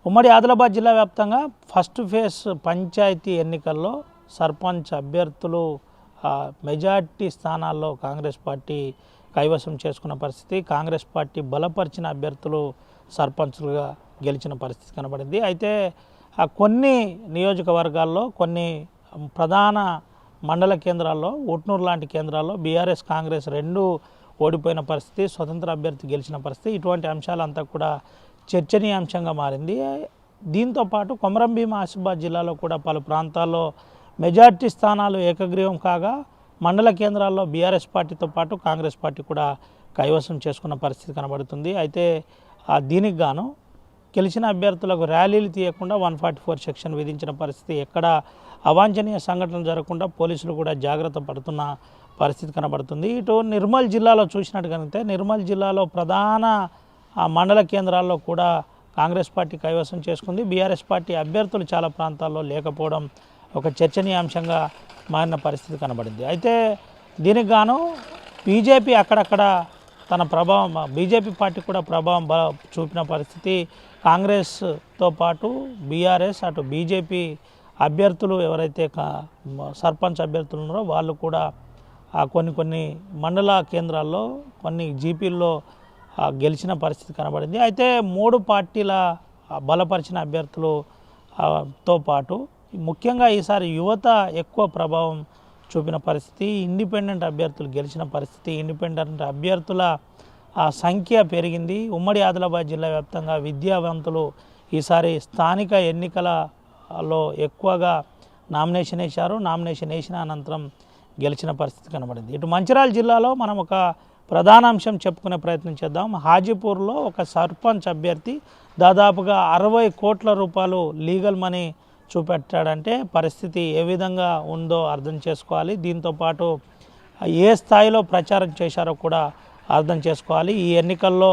ఉమ్మడి ఆదిలాబాద్ జిల్లా వ్యాప్తంగా ఫస్ట్ ఫేజ్ పంచాయతీ ఎన్నికల్లో సర్పంచ్ అభ్యర్థులు మెజార్టీ స్థానాల్లో కాంగ్రెస్ పార్టీ కైవసం చేసుకున్న పరిస్థితి, కాంగ్రెస్ పార్టీ బలపరిచిన అభ్యర్థులు సర్పంచ్లుగా గెలిచిన పరిస్థితి కనబడింది. అయితే కొన్ని నియోజకవర్గాల్లో కొన్ని ప్రధాన మండల కేంద్రాల్లో ఉట్నూరు లాంటి కేంద్రాల్లో బీఆర్ఎస్ కాంగ్రెస్ రెండు ఓడిపోయిన పరిస్థితి, స్వతంత్ర అభ్యర్థి గెలిచిన పరిస్థితి, ఇటువంటి అంశాలంతా కూడా చర్చనీయాంశంగా మారింది. దీంతోపాటు కొమరంభీం ఆసిఫాబాద్ జిల్లాలో కూడా పలు ప్రాంతాల్లో మెజార్టీ స్థానాలు ఏకగ్రీవం కాగా మండల కేంద్రాల్లో బీఆర్ఎస్ పార్టీతో పాటు కాంగ్రెస్ పార్టీ కూడా కైవసం చేసుకున్న పరిస్థితి కనబడుతుంది. అయితే దీనికి గాను గెలిచిన అభ్యర్థులకు ర్యాలీలు తీయకుండా 144 సెక్షన్ విధించిన పరిస్థితి, ఎక్కడ అవాంఛనీయ సంఘటనలు జరగకుండా పోలీసులు కూడా జాగ్రత్త పడుతున్న పరిస్థితి కనబడుతుంది. ఇటు నిర్మల్ జిల్లాలో చూసినట్టుగైతే నిర్మల్ జిల్లాలో ప్రధాన మండల కేంద్రాల్లో కూడా కాంగ్రెస్ పార్టీ కైవసం చేసుకుంది. బీఆర్ఎస్ పార్టీ అభ్యర్థులు చాలా ప్రాంతాల్లో లేకపోవడం ఒక చర్చనీయాంశంగా మారిన పరిస్థితి కనబడింది. అయితే దీనికి గాను బీజేపీ అక్కడక్కడ తన ప్రభావం, బీజేపీ పార్టీ కూడా ప్రభావం చూపిన పరిస్థితి. కాంగ్రెస్తో పాటు బీఆర్ఎస్ అటు బీజేపీ అభ్యర్థులు ఎవరైతే సర్పంచ్ అభ్యర్థులు ఉన్నారో వాళ్ళు కూడా కొన్ని మండల కేంద్రాల్లో కొన్ని జీపీల్లో గెలిచిన పరిస్థితి కనబడింది. అయితే మూడు పార్టీల బలపరిచిన అభ్యర్థులతో పాటు ముఖ్యంగా ఈసారి యువత ఎక్కువ ప్రభావం చూపిన పరిస్థితి, ఇండిపెండెంట్ అభ్యర్థులు గెలిచిన పరిస్థితి, ఇండిపెండెంట్ అభ్యర్థుల సంఖ్య పెరిగింది. ఉమ్మడి ఆదిలాబాద్ జిల్లా వ్యాప్తంగా విద్యావంతులు ఈసారి స్థానిక ఎన్నికలలో ఎక్కువగా నామినేషన్ వేశారు. నామినేషన్ వేసిన అనంతరం గెలిచిన పరిస్థితి కనబడింది. ఇటు మంచిర్యాల జిల్లాలో మనం ఒక ప్రధాన అంశం చెప్పుకునే ప్రయత్నం చేద్దాం. హాజీపూర్లో ఒక సర్పంచ్ అభ్యర్థి దాదాపుగా 60 కోట్ల రూపాయలు లీగల్ మనీ చూపెట్టాడంటే పరిస్థితి ఏ విధంగా ఉందో అర్థం చేసుకోవాలి. దీంతోపాటు ఏ స్థాయిలో ప్రచారం చేశారో కూడా అర్థం చేసుకోవాలి. ఈ ఎన్నికల్లో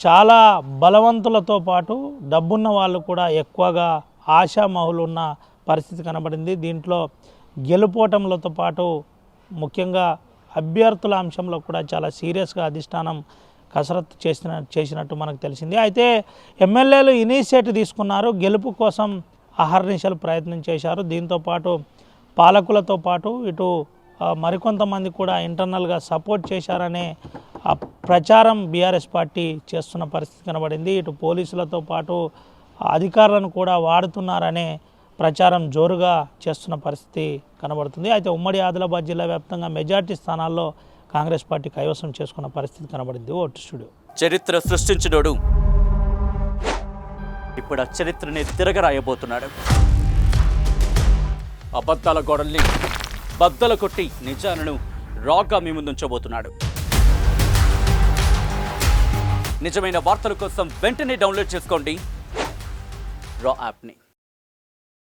చాలా బలవంతులతో పాటు డబ్బున్న వాళ్ళు కూడా ఎక్కువగా ఆశామహులు ఉన్న పరిస్థితి కనబడింది. దీంట్లో గెలుపోటములతో పాటు ముఖ్యంగా అభ్యర్థుల అంశంలో కూడా చాలా సీరియస్గా అధిష్టానం కసరత్తు చేసినట్టు మనకు తెలిసింది. అయితే ఎమ్మెల్యేలు ఇనిషియేటివ్ తీసుకున్నారు, గెలుపు కోసం అహర్నిశలు ప్రయత్నం చేశారు. దీంతోపాటు పాలకులతో పాటు ఇటు మరికొంతమంది కూడా ఇంటర్నల్గా సపోర్ట్ చేశారనే ప్రచారం బీఆర్ఎస్ పార్టీ చేస్తున్న పరిస్థితి కనబడింది. ఇటు పోలీసులతో పాటు అధికారులను కూడా వాడుతున్నారనే ప్రచారం జోరుగా చేస్తున్న పరిస్థితి కనబడుతుంది. అయితే ఉమ్మడి ఆదిలాబాద్ జిల్లా వ్యాప్తంగా మెజార్టీ స్థానాల్లో కాంగ్రెస్ పార్టీ కైవసం చేసుకున్న పరిస్థితి కనబడింది. Vote studio. చరిత్ర సృష్టించినోడు ఇప్పుడు ఆ చరిత్రని తిరగరాయబోతున్నాడు. అబద్ధాల గోడల్ని బద్దలు కొట్టి నిజాలను రాగా మీ ముందుంచబోతున్నాడు. నిజమైన వార్తల కోసం వెంటనే డౌన్లోడ్ చేసుకోండి రా యాప్ని.